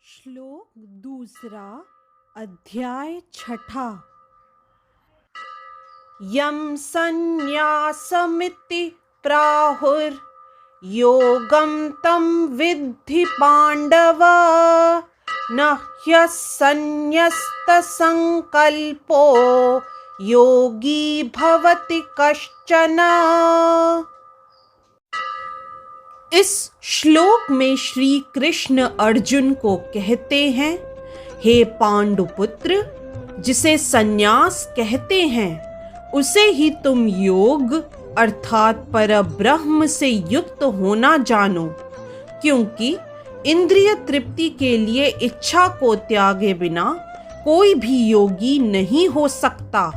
श्लोक दूसरा अध्याय छठा। यम संन्यासमिति प्राहुर्योगं तं विद्धि पांडव। न ह्यसंन्यस्तसंकल्पो योगी भवति कश्चन। इस श्लोक में श्री कृष्ण अर्जुन को कहते हैं, हे पांडुपुत्र, जिसे संन्यास कहते हैं उसे ही तुम योग अर्थात परब्रह्म से युक्त होना जानो, क्योंकि इंद्रिय तृप्ति के लिए इच्छा को त्यागे बिना कोई भी योगी नहीं हो सकता।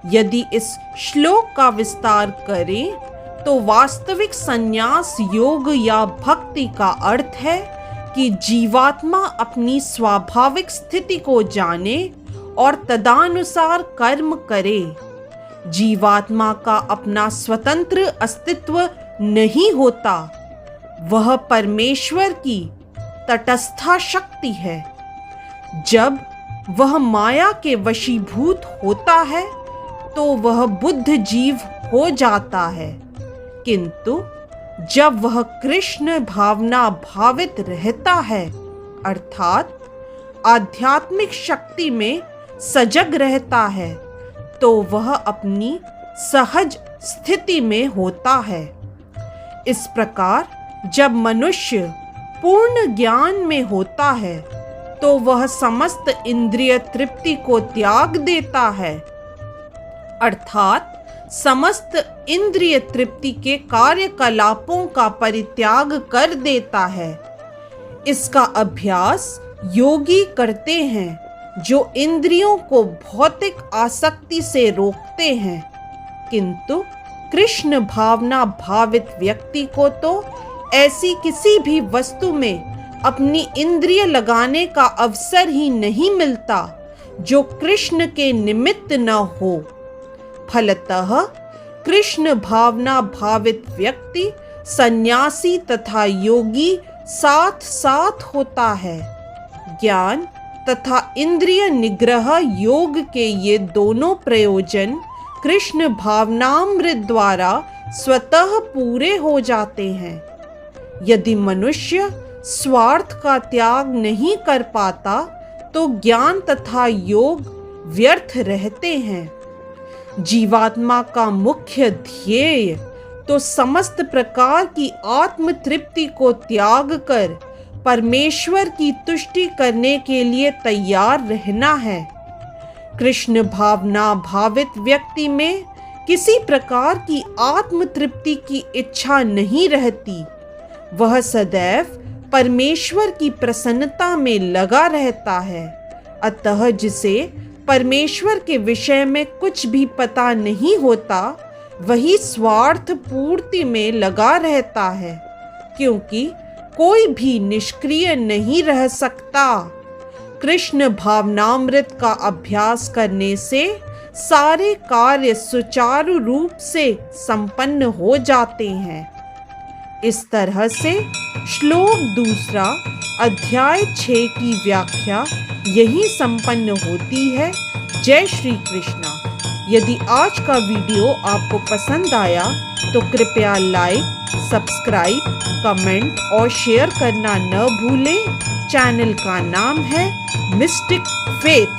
यदि इस श्लोक का विस्तार करें तो वास्तविक संन्यास योग या भक्ति का अर्थ है कि जीवात्मा अपनी स्वाभाविक स्थिति को जाने और तदानुसार कर्म करे। जीवात्मा का अपना स्वतंत्र अस्तित्व नहीं होता, वह परमेश्वर की तटस्था शक्ति है। जब वह माया के वशीभूत होता है तो वह बुद्ध जीव हो जाता है, किंतु जब वह कृष्ण भावना भावित रहता है अर्थात आध्यात्मिक शक्ति में सजग रहता है तो वह अपनी सहज स्थिति में होता है। इस प्रकार जब मनुष्य पूर्ण ज्ञान में होता है तो वह समस्त इंद्रिय तृप्ति को त्याग देता है, अर्थात समस्त इंद्रिय तृप्ति के कार्यकलापों का परित्याग कर देता है। इसका अभ्यास योगी करते हैं जो इंद्रियों को भौतिक आसक्ति से रोकते हैं, किंतु कृष्ण भावना भावित व्यक्ति को तो ऐसी किसी भी वस्तु में अपनी इंद्रिय लगाने का अवसर ही नहीं मिलता जो कृष्ण के निमित्त न हो। फलतः कृष्ण भावना भावित व्यक्ति सन्यासी तथा योगी साथ साथ होता है। ज्ञान तथा इंद्रिय निग्रह योग के ये दोनों प्रयोजन कृष्ण भावनामृत द्वारा स्वतः पूरे हो जाते हैं। यदि मनुष्य स्वार्थ का त्याग नहीं कर पाता तो ज्ञान तथा योग व्यर्थ रहते हैं। जीवात्मा का मुख्य ध्येय तो समस्त प्रकार की आत्म तृप्ति को त्याग कर परमेश्वर की तुष्टि करने के लिए तैयार रहना है। कृष्ण भावना भावित व्यक्ति में किसी प्रकार की आत्म तृप्ति की इच्छा नहीं रहती। वह सदैव परमेश्वर की प्रसन्नता में लगा रहता है। अतः जिसे परमेश्वर के विषय में कुछ भी पता नहीं होता वही स्वार्थ पूर्ति में लगा रहता है, क्योंकि कोई भी निष्क्रिय नहीं रह सकता। कृष्ण भावनामृत का अभ्यास करने से सारे कार्य सुचारू रूप से संपन्न हो जाते हैं। इस तरह से श्लोक दूसरा अध्याय 6 की व्याख्या यही संपन्न होती है। जय श्री कृष्णा। यदि आज का वीडियो आपको पसंद आया तो कृपया लाइक, सब्सक्राइब, कमेंट और शेयर करना न भूलें। चैनल का नाम है मिस्टिक फेथ।